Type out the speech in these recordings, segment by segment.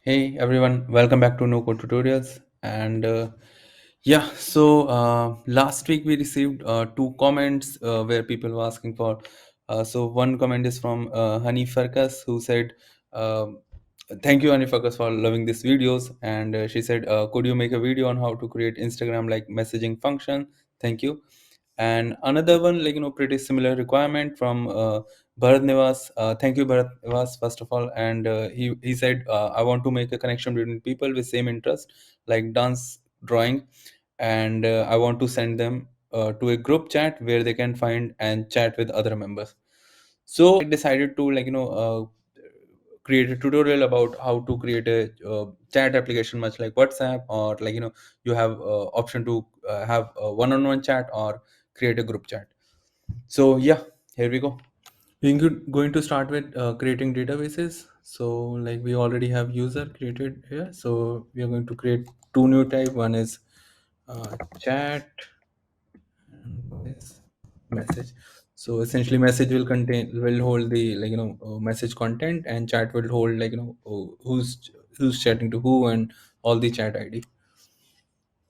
Hey everyone, welcome back to No Code Tutorials. Last week we received two comments where people were asking for. One comment is from Hani Farkas who said, "Thank you, Hani Farkas, for loving these videos." And she said, "Could you make a video on how to create Instagram like messaging function? Thank you." And another one, pretty similar requirement from Bharat Nivas. Thank you, Bharat Nivas, first of all. And he said, I want to make a connection between people with same interest, like dance, drawing, and I want to send them to a group chat where they can find and chat with other members. So I decided to create a tutorial about how to create a chat application much like WhatsApp, or you have option to have a one-on-one chat or create a group chat. So yeah, here we go. Going to start with creating databases. So like we already have user created here, so we are going to create two new type. One is chat and one is message. So essentially message will hold the message content, and chat will hold who's chatting to who and all the chat ID.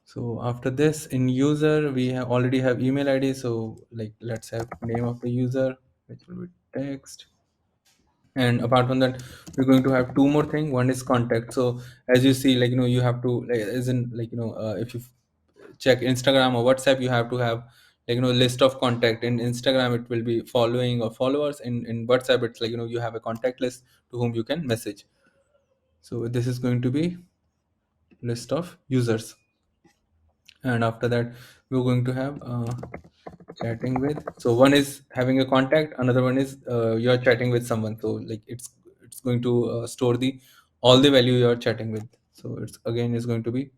So after this, in user we have already have email ID. So like let's have name of the user, which will be text. And apart from that, we're going to have two more thing. One is contact. So as you see, you have to as in if you check Instagram or WhatsApp, you have to have list of contact. In Instagram it will be following or followers. In WhatsApp it's you have a contact list to whom you can message. So this is going to be list of users. And after that, we're going to have chatting with. So one is having a contact, another one is you're chatting with someone. So like it's going to store the all the value you're chatting with. So it's again is going to be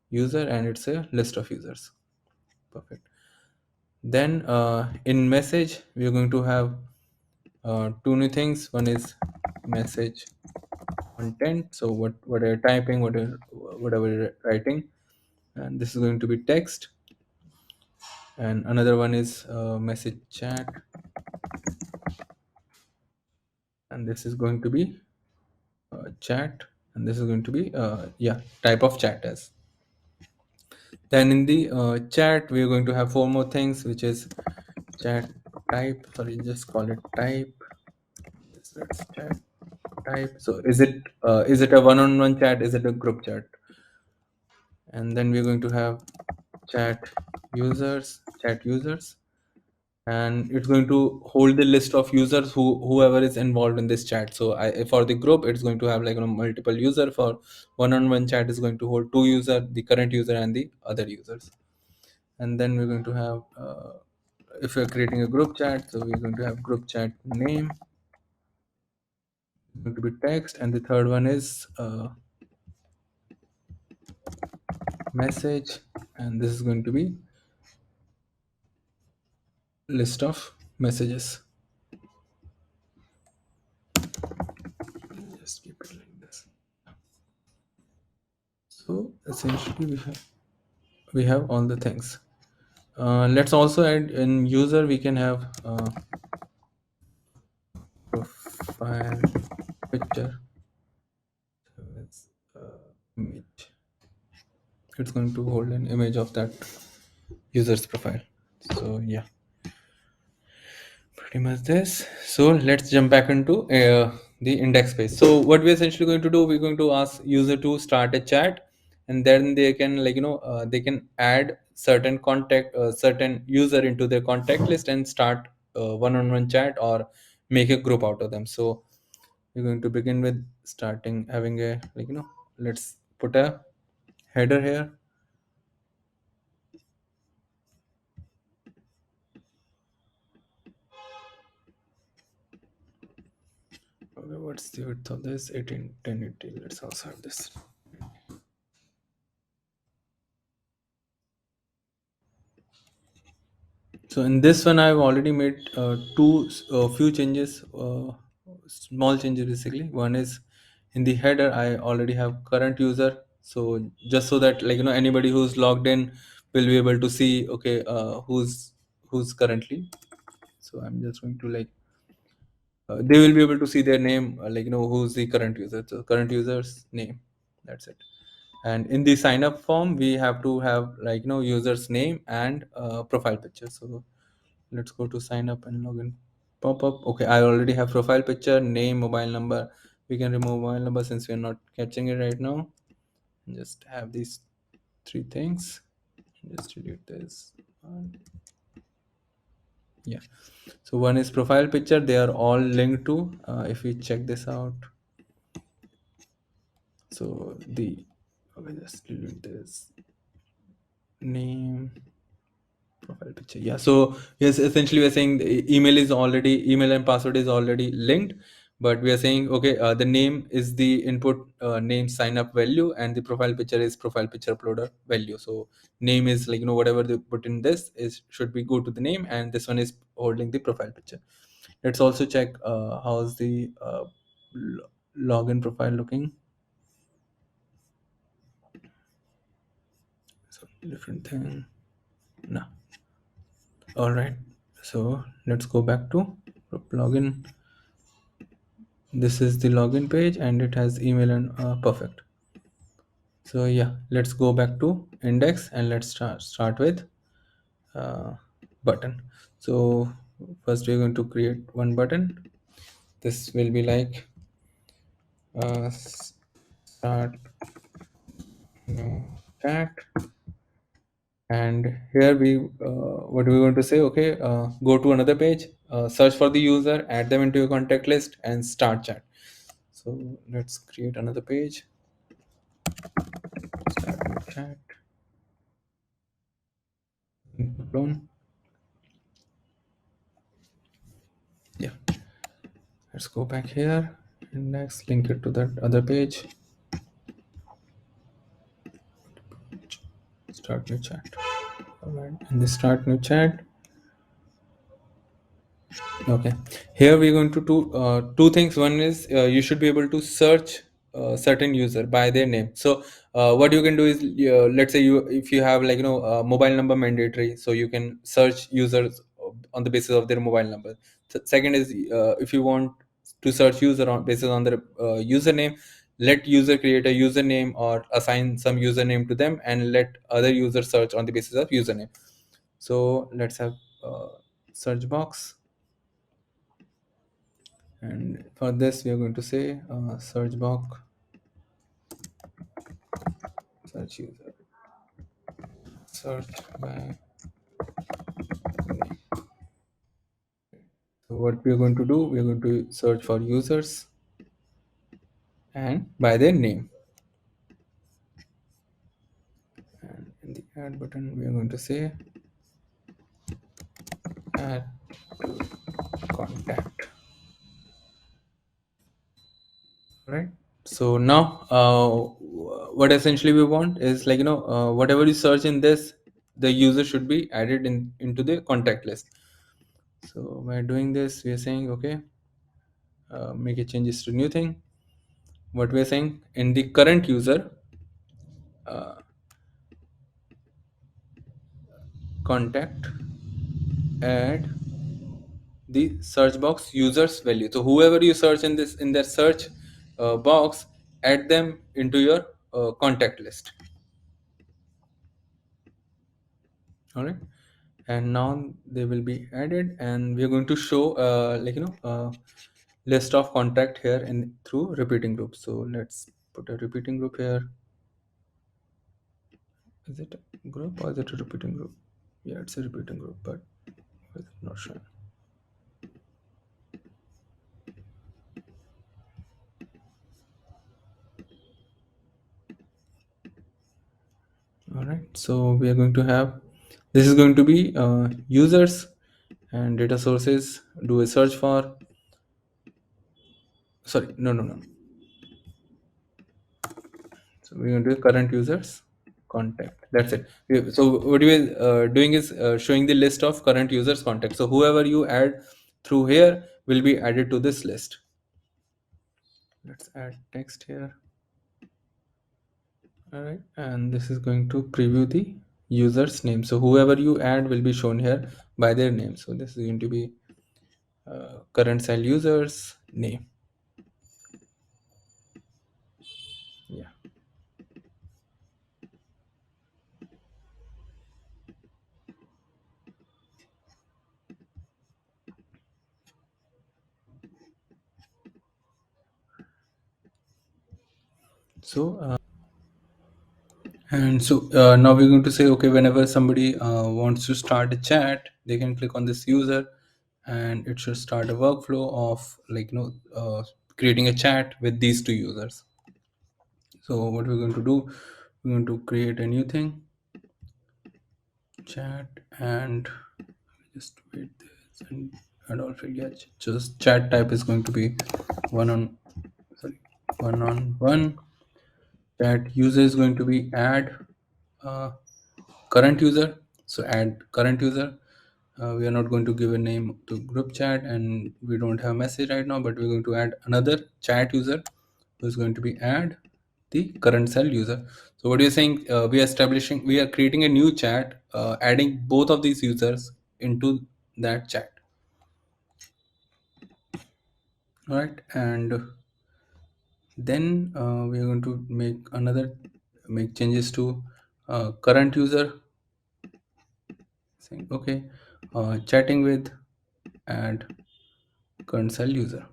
user, and it's a list of users. Perfect. Then in message we're going to have two new things. One is message content. So what are you typing, whatever you're writing, and this is going to be text. And another one is message chat, and this is going to be chat, and this is going to be type of chat as. Then in the chat we are going to have four more things, which is chat type. Sorry, just call it type. That's chat type. So is it a one-on-one chat, is it a group chat? And then we're going to have chat users, and it's going to hold the list of users whoever is involved in this chat. So for the group it's going to have multiple user. For one-on-one chat is going to hold two user, the current user and the other users. And then we're going to have if we're creating a group chat, so we're going to have group chat name, going to be text, and the third one is message, and this is going to be list of messages. Just keep it like this. So essentially we have all the things. Let's also add in user, we can have profile picture. So it's image. It's going to hold an image of that user's profile. So yeah, pretty much this. So let's jump back into the index page. So what we're essentially going to do, we're going to ask user to start a chat, and then they can they can add certain user into their contact list and start one-on-one chat or make a group out of them. So we're going to begin with starting having a let's put a header here. Okay, what's the width of this? 18 1080. Let's also have this. So in this one, I've already made few changes, small changes basically. One is in the header, I already have current user. So just so that anybody who's logged in will be able to see, okay, who's currently. So I'm just going to they will be able to see their name, like who's the current user, so current user's name. That's it. And in the sign up form we have to have, like user's name and profile picture. So let's go to sign up and login pop up. Okay, I already have profile picture, name, mobile number. We can remove mobile number since we're not catching it right now. Just have these three things. Just delete this one. Yeah, so one is profile picture, they are all linked to, if we check this out. So the, okay, just delete this, name, profile picture. Yeah, so yes, essentially we're saying the email and password is already linked, but we are saying, okay, the name is the input, name sign up value, and the profile picture is profile picture uploader value. So name is, like whatever they put in this is should be go to the name, and this one is holding the profile picture. Let's also check how's the login profile looking. So different thing. No. All right. So let's go back to login. This is the login page and it has email and perfect. So yeah, let's go back to index and let's start with uh, button. So first we're going to create one button. This will be like start new chat, and here we what we're going to say, okay, go to another page, search for the user, add them into your contact list, and start chat. So let's create another page, start new chat, clone. Yeah, let's go back here and next link it to that other page, start new chat. All right, and the start new chat. Okay, here we're going to do two things. One is you should be able to search certain user by their name. So what you can do is, let's say you, if you have, like mobile number mandatory, so you can search users on the basis of their mobile number. Second is, if you want to search user on basis on their username, let user create a username or assign some username to them, and let other users search on the basis of username. So let's have search box. And for this we are going to say search box, search user, search by name. So what we are going to do, we are going to search for users and by their name, and in the add button we are going to say add contact. Right, so now what essentially we want is, like whatever you search in this, the user should be added in into the contact list. So by doing this we are saying, okay, make a changes to new thing. What we're saying, in the current user uh, contact, add the search box users value. So whoever you search in this, in their search box, add them into your contact list. All right, and now they will be added, and we are going to show list of contact here in through repeating group. So let's put a repeating group here. Is it a group or is it a repeating group? Yeah, it's a repeating group, but it's not showing. All right, so we are going to have, this is going to be users, and data sources, do a search for, sorry, no. So we're going to do current users contact. That's it. So what we are doing is showing the list of current users contact. So whoever you add through here will be added to this list. Let's add text here. All right, and this is going to preview the user's name. So whoever you add will be shown here by their name. So this is going to be current cell users name. Yeah. So now we're going to say, okay, whenever somebody wants to start a chat, they can click on this user, and it should start a workflow of like creating a chat with these two users. So what we're going to do, we're going to create a new thing, chat, and just wait this and Adolf, yeah, just chat type is going to be one on sorry one on one. Chat user is going to be add uh, current user. So add current user. We are not going to give a name to group chat, and we don't have message right now, but we're going to add another chat user who is going to be add the current cell user. So what you're saying, we are creating a new chat, adding both of these users into that chat. All right, and then we are going to make changes to current user, saying okay, chatting with add current cell user.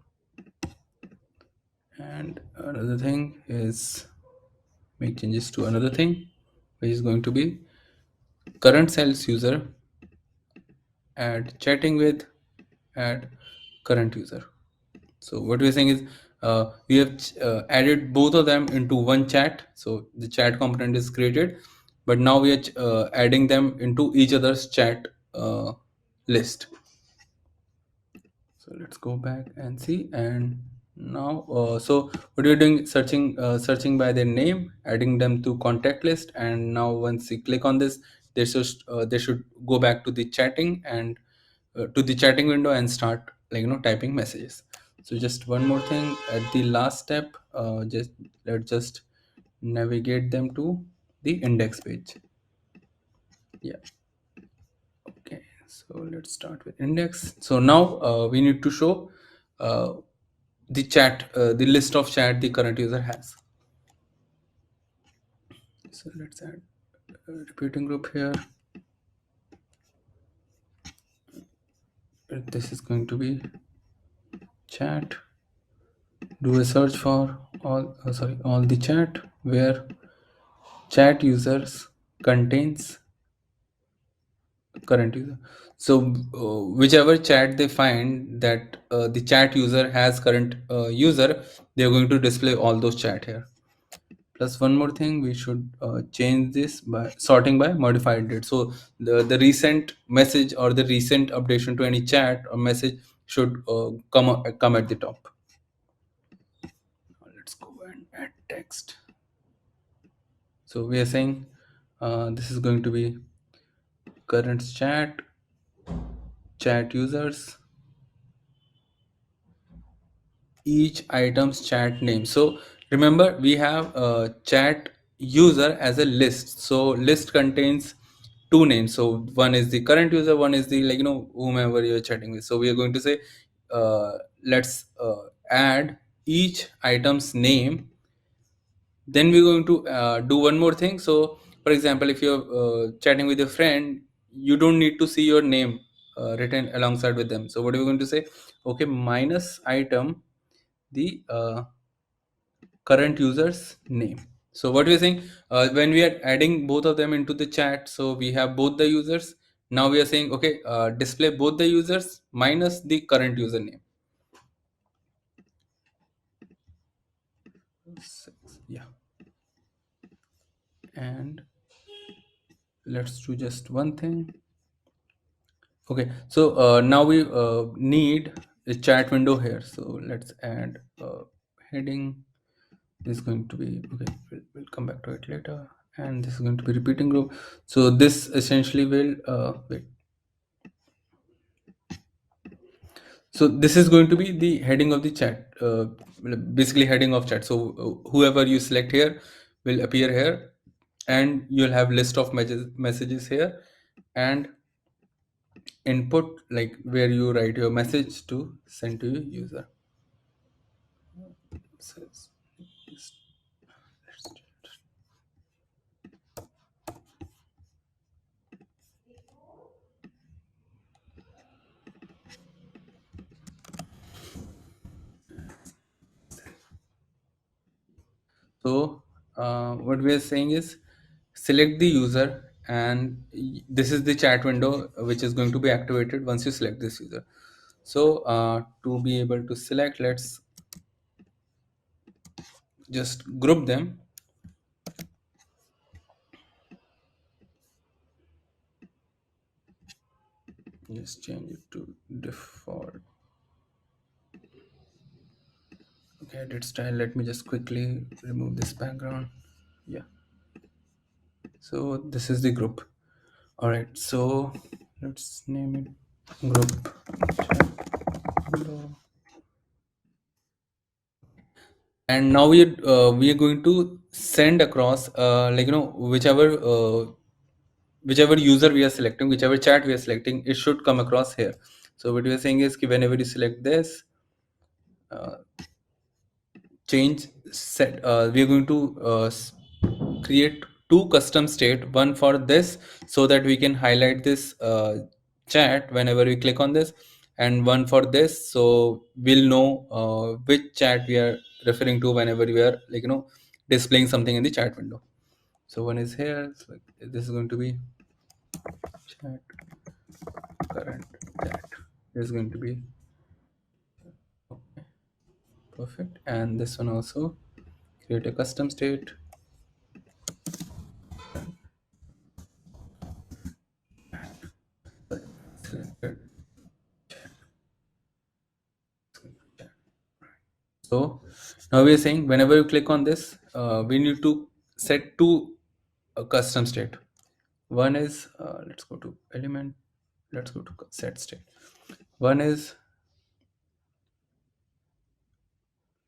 And another thing is make changes to another thing, which is going to be current cells user add chatting with add current user. So what we're saying is we have added both of them into one chat. So the chat component is created, but now we are adding them into each other's chat list. So let's go back and see. And now, so what you're doing, searching by their name, adding them to contact list. And now once you click on this, they should go back to the chatting and to the chatting window and start typing messages. So just one more thing at the last step, let's just navigate them to the index page. Yeah. Okay, so let's start with index. So now we need to show uh, the list of chat the current user has. So let's add a repeating group here. This is going to be chat. Do a search for all the chat where chat users contains current user. So whichever chat they find that the chat user has current user, they're going to display all those chat here. Plus one more thing, we should change this by sorting by modified date. So the recent message or the recent updation to any chat or message should come at the top. Let's go and add text. So we are saying this is going to be current chat users, each item's chat name. So remember, we have chat user as a list. So list contains two names. So one is the current user, one is the whomever you're chatting with. So we are going to say let's add each item's name. Then we're going to do one more thing. So for example, if you're chatting with a friend, you don't need to see your name written alongside with them. So what are we going to say? Okay, minus item the current user's name. So what we're saying, when we are adding both of them into the chat, so we have both the users. Now we are saying, okay, display both the users minus the current username. Yeah. And let's do just one thing. Okay, so now we need a chat window here. So let's add a heading. This is going to be okay. We'll come back to it later. And this is going to be repeating group. So this essentially will wait. So this is going to be the heading of the chat, basically heading of chat. So whoever you select here will appear here, and you'll have list of messages here, and input, like where you write your message to send to your user. So, what we are saying is select the user, and this is the chat window which is going to be activated once you select this user. So to be able to select, let's just group them. Just change it to default. Okay, edit style. Let me just quickly remove this background. Yeah. So this is the group. All right. So let's name it group. And now we are going to send across whichever user we are selecting, whichever chat we are selecting, it should come across here. So what we are saying is ki whenever you select this, uh, change set, we are going to create two custom state, one for this so that we can highlight this chat whenever we click on this, and one for this so we'll know which chat we are referring to whenever we are displaying something in the chat window. So one is here, so this is going to be chat, current chat, this is going to be okay, perfect. And this one also, create a custom state, selected. So now we are saying whenever you click on this, we need to set two custom state. One is let's go to element, let's go to set state. One is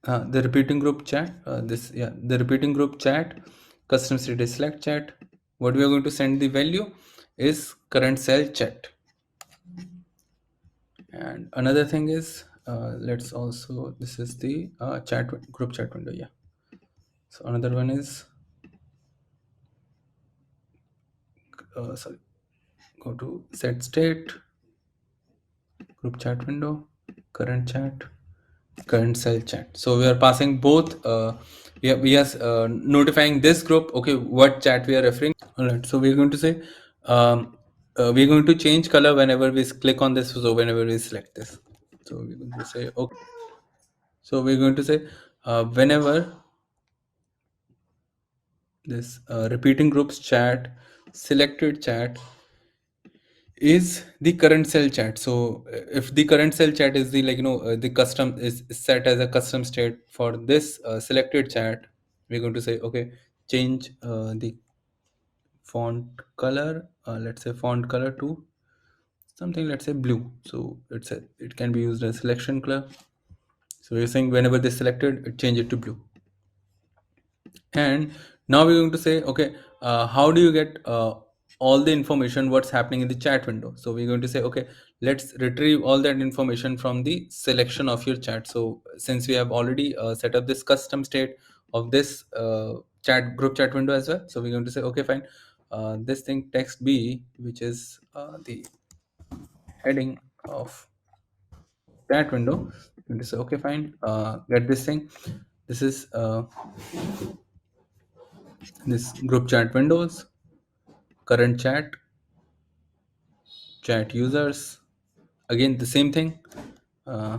the repeating group chat. The repeating group chat custom state is select chat. What we are going to send the value is current cell chat. And another thing is let's also, this is the group chat window. Yeah. So another one is sorry, go to set state, group chat window, current chat, current cell chat. So we are passing both. We are notifying this group. Okay, what chat we are referring. All right. So we're going to say we're going to change color whenever we click on this. So whenever we select this. So we're going to say okay. So we're going to say whenever this repeating groups chat, selected chat is the current cell chat. So if the current cell chat is the the custom is set as a custom state for this selected chat, we're going to say okay, change the font color, let's say font color to something, let's say blue. So it can be used as selection color. So we're saying whenever they selected, change it to blue. And now we're going to say okay, how do you get all the information what's happening in the chat window? So we're going to say okay, let's retrieve all that information from the selection of your chat. So since we have already set up this custom state of this chat group chat window as well, so we're going to say okay, fine, this thing text B, which is the heading of that window, we're going to say okay, fine, get this thing, this is this group chat windows, current chat, chat users, again the same thing, uh,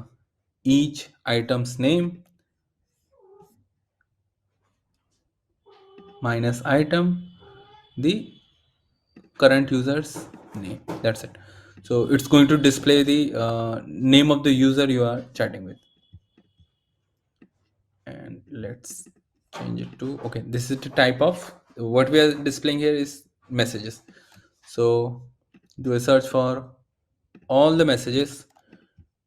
each item's name minus item, the current user's name, that's it. So it's going to display the name of the user you are chatting with. And let's change it to okay, this is the type of what we are displaying here is messages. So do a search for all the messages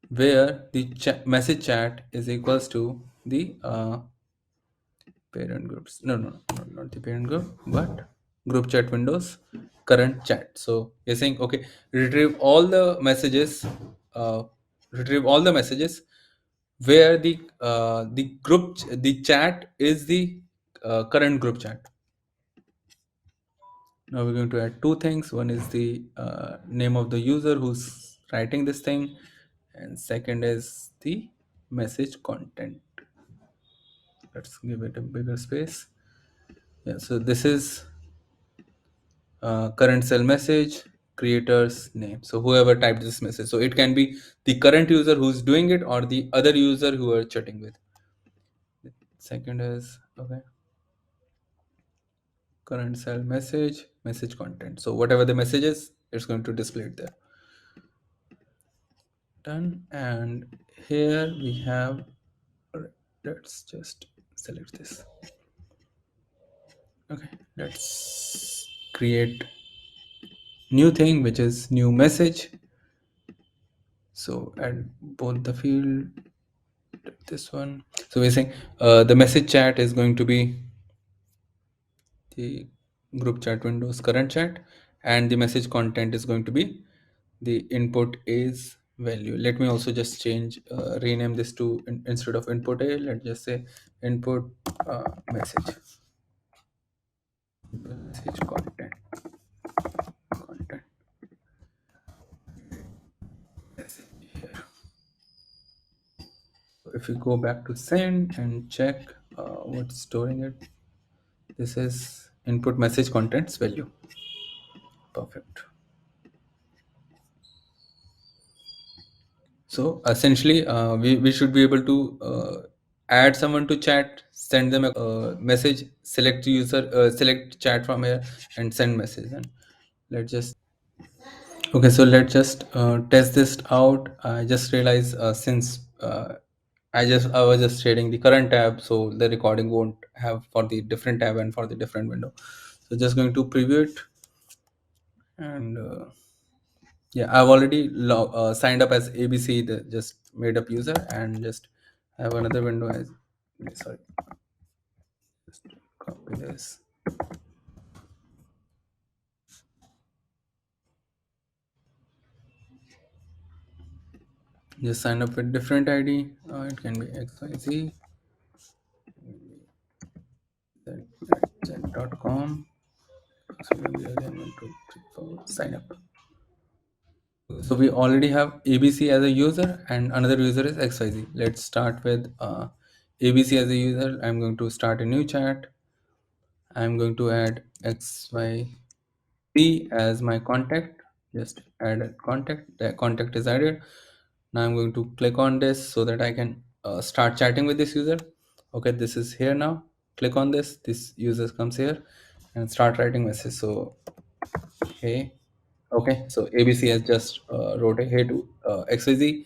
where the message chat is equals to the parent groups. No, not the parent group, but group chat windows current chat. So you're saying, okay, retrieve all the messages, uh, retrieve all the messages where the the chat is the current group chat. Now we're going to add two things. One is the name of the user who's writing this thing, and second is the message content. Let's give it a bigger space. Yeah, so this is current cell message, creator's name. So whoever typed this message. So it can be the current user who's doing it or the other user who are chatting with. Second is, okay, current cell message, message content. So whatever the message is, it's going to display it there. Done. And here we have, all right, let's just select this. Okay, let's create new thing, which is new message. So add both the field, this one. So we're saying the message chat is going to be the group chat windows current chat, and the message content is going to be the input is value. Let me also just change, rename this to instead of input a, let's just say input message, message content message here. So if we go back to send and check what's storing it, this is input message contents value. Perfect. So essentially, we should be able to add someone to chat, send them a message, select user, select chat from here, and send message. And let's just, okay. So let's just test this out. I just realized since I was just sharing the current tab, so the recording won't have for the different tab and for the different window. So just going to preview it, and yeah, I've already signed up as ABC, the just made up user, and just have another window as, sorry, just copy this. Just sign up with different ID. It can be XYZ, z.com. So maybe again 1, 2, 3, 4, sign up. So we already have ABC as a user and another user is XYZ. Let's start with ABC as a user. I'm going to start a new chat. I'm going to add XYZ as my contact. Just add a contact. The contact is added. Now I'm going to click on this so that I can start chatting with this user. Okay, this is here now. Click on this. This user comes here and start writing message. So hey, okay, so ABC has just wrote a hey to XYZ,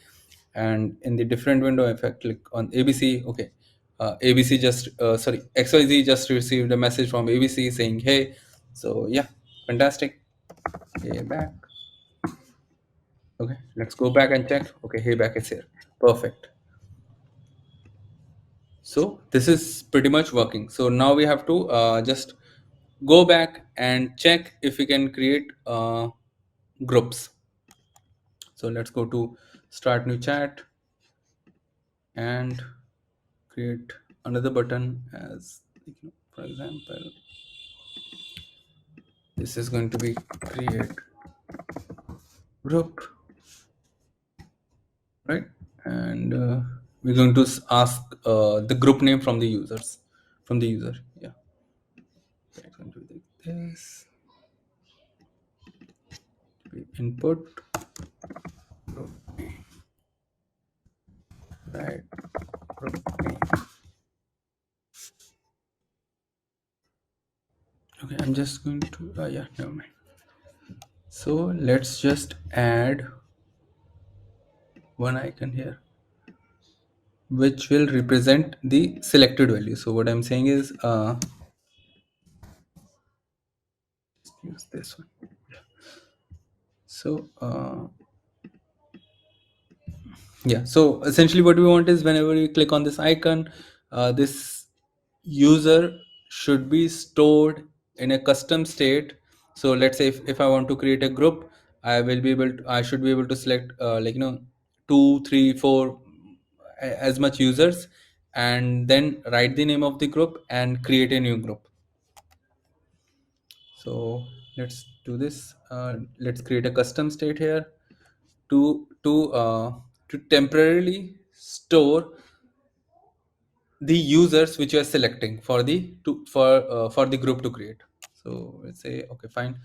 and in the different window, if I click on ABC, okay, ABC just sorry, XYZ just received a message from ABC saying hey. So yeah, fantastic. Hey back. Okay, let's go back and check. Okay, hey back is here. Perfect. So this is pretty much working. So now we have to just go back and check if we can create groups. So let's go to start new chat and create another button as, for example, this is going to be create group, right? And we're going to ask the group name from the users, from the user. Yeah, it's going to be this input group name, right? Group name. Okay, I'm just going to yeah, never mind. So let's just add one icon here which will represent the selected value. So what I'm saying is use this one. So yeah, so essentially what we want is whenever you click on this icon, this user should be stored in a custom state So let's say if I want to create a group, I should be able to select like, you know, two, three, four, as much users, and then write the name of the group and create a new group. So let's do this. Let's create a custom state here to temporarily store the users which you are selecting for the for the group to create. So let's say, okay, fine.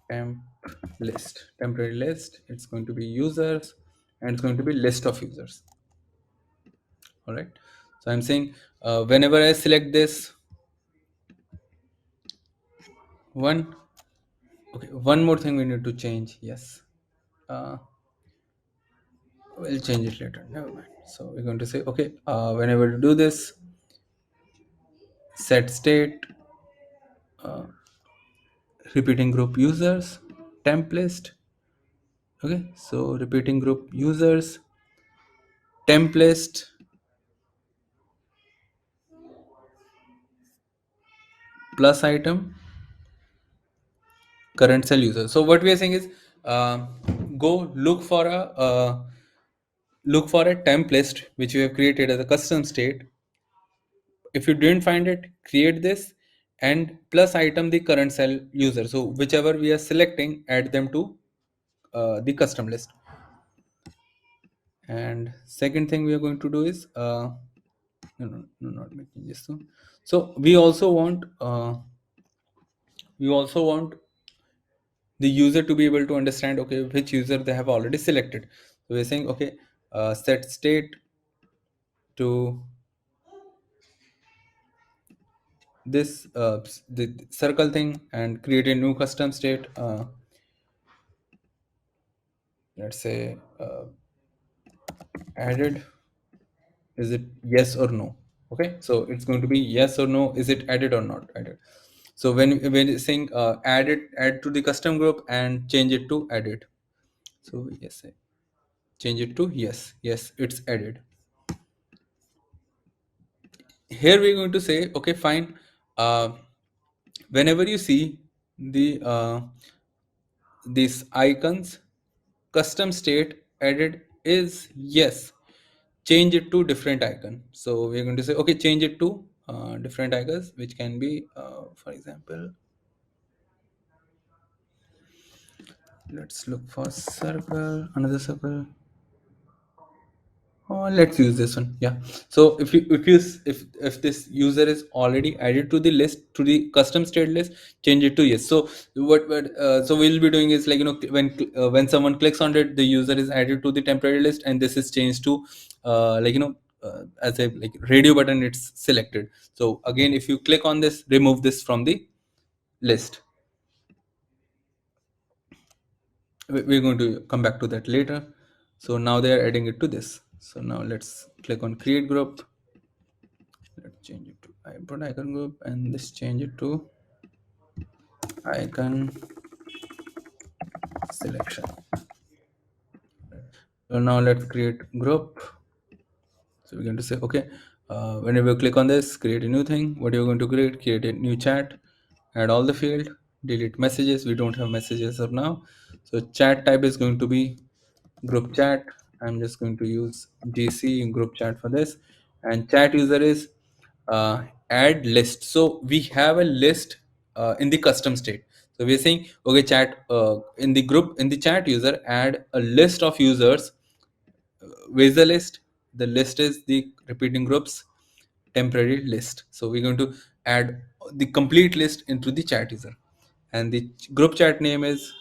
Temp list, temporary list. It's going to be users, and it's going to be list of users. All right. So I'm saying whenever I select this one, okay, one more thing we need to change. Yes. Uh, we'll change it later. Never mind. So we're going to say, okay, whenever you do this, set state, repeating group users, temp list. Okay, so repeating group users, temp list, plus item, current cell user. So what we are saying is, uh, go look for a temp list which you have created as a custom state. If you didn't find it, create this, and plus item the current cell user. So whichever we are selecting, add them to the custom list. And second thing we are going to do is, no, not making this. So we also want the user to be able to understand, okay, which user they have already selected. So we're saying, okay, set state to this the circle thing, and create a new custom state. Let's say added, is it yes or no? Okay, so it's going to be yes or no, is it added or not added. So when it's saying add to the custom group, and change it to added. So yes, change it to yes, yes, it's added. Here we're going to say, okay, fine, uh, whenever you see the these icons, custom state added is yes, change it to different icon. So we're going to say, okay, change it to different icons, which can be for example, let's look for circle, another circle. Oh, let's use this one. Yeah. So if this user is already added to the list, to the custom state list, change it to yes. So so we'll be doing is, like, you know, when someone clicks on it, the user is added to the temporary list, and this is changed to like, you know, as a like radio button, it's selected. So again, if you click on this, remove this from the list. We're going to come back to that later. So now they are adding it to this. So now let's click on create group. Let's change it to input icon group, and this change it to icon selection. So now let's create group. So we're going to say, okay, whenever you click on this, create a new thing. What you're going to create a new chat, add all the field, delete messages. We don't have messages of now. So chat type is going to be group chat. I'm just going to use GC in group chat for this. And chat user is add list. So we have a list in the custom state. So we're saying, okay, chat in the group, in the chat user, add a list of users. Where's the list? The list is the repeating groups temporary list. So we're going to add the complete list into the chat user, and the group chat name is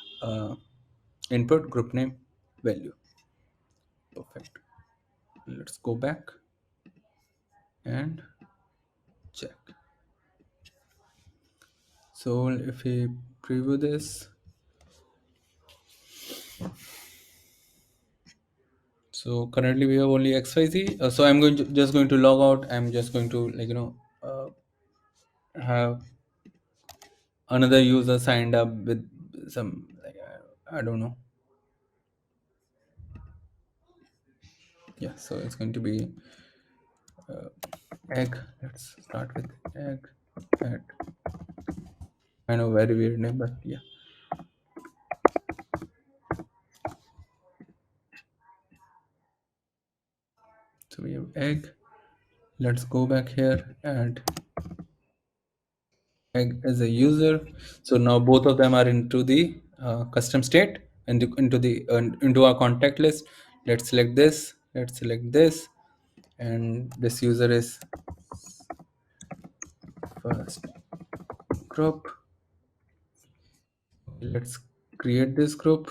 input group name value. Perfect. Let's go back and check. So if we preview this, so currently we have only XYZ. So I'm just going to log out. I'm just going to, like, you know, have another user signed up with some, like, I don't know. Yeah, so it's going to be egg. Let's start with egg. Add. I know, very weird name, but yeah. So we have egg. Let's go back here and egg as a user. So now both of them are into the custom state and into our contact list. Let's select this. Let's select this, and this user is first group. Let's create this group.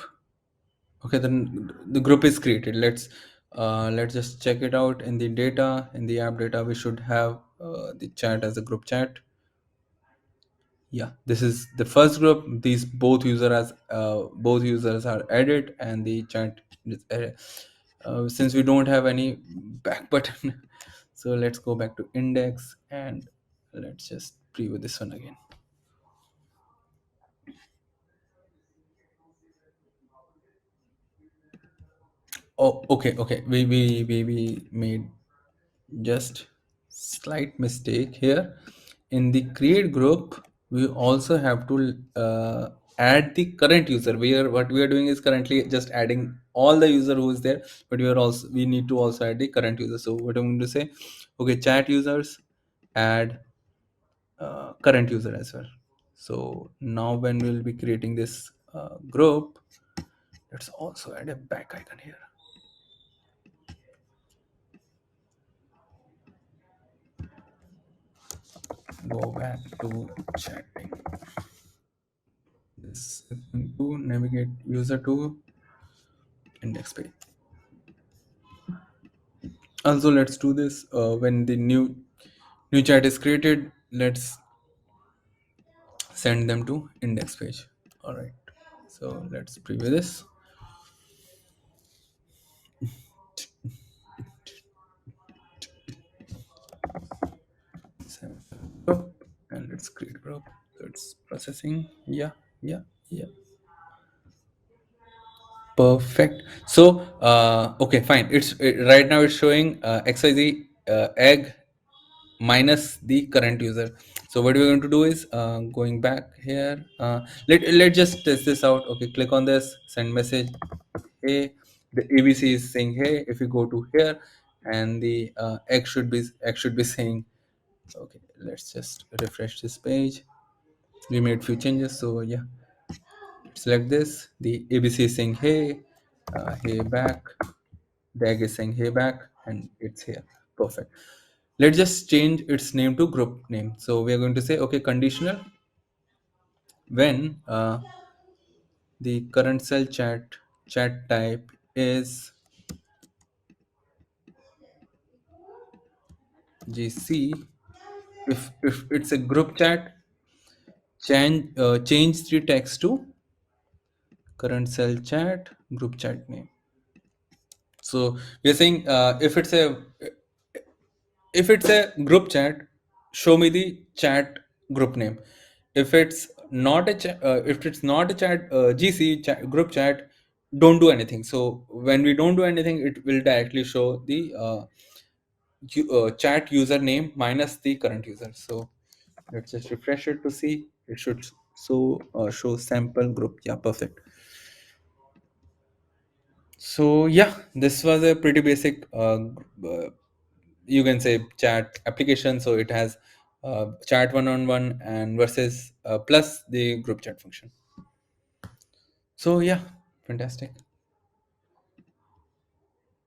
Okay, then the group is created. Let's just check it out in the data. In the app data, we should have the chat as a group chat. Yeah, this is the first group. These both users are added, and the chat is added. Since we don't have any back button, so let's go back to index and let's just preview this one again. Oh, okay. We made just slight mistake here. In the create group, we also have to add the current user. What we are doing is currently just adding all the user who is there, but we need to also add the current user. So what I'm going to say, okay, chat users, add current user as well. So now when we'll be creating this group, let's also add a back icon here. Go back to chatting. This is going to navigate user to index page. Also, let's do this when the new chat is created. Let's send them to index page. All right. So let's preview this. Group, and let's create group. So it's processing. Yeah. Perfect. So, okay, fine. Right now it's showing XYZ egg minus the current user. So what we're going to do is going back here. Let's just test this out. Okay, click on this, send message. Hey, the ABC is saying hey. If you go to here, and the egg should be saying okay. Let's just refresh this page. We made few changes, so yeah. Select this. The ABC is saying hey, hey back. The egg is saying hey back, and it's here. Perfect. Let's just change its name to group name. So we are going to say okay, conditional when the current cell chat type is GC. If it's a group chat, change the text to current cell chat group chat name. So we are saying if it's a group chat, show me the chat group name. If it's not a chat GC group chat, don't do anything. So when we don't do anything, it will directly show the chat username minus the current user. So let's just refresh it to see. It should show sample group. Yeah, perfect. So yeah, this was a pretty basic you can say chat application. So it has chat one-on-one and versus plus the group chat function. So yeah, fantastic.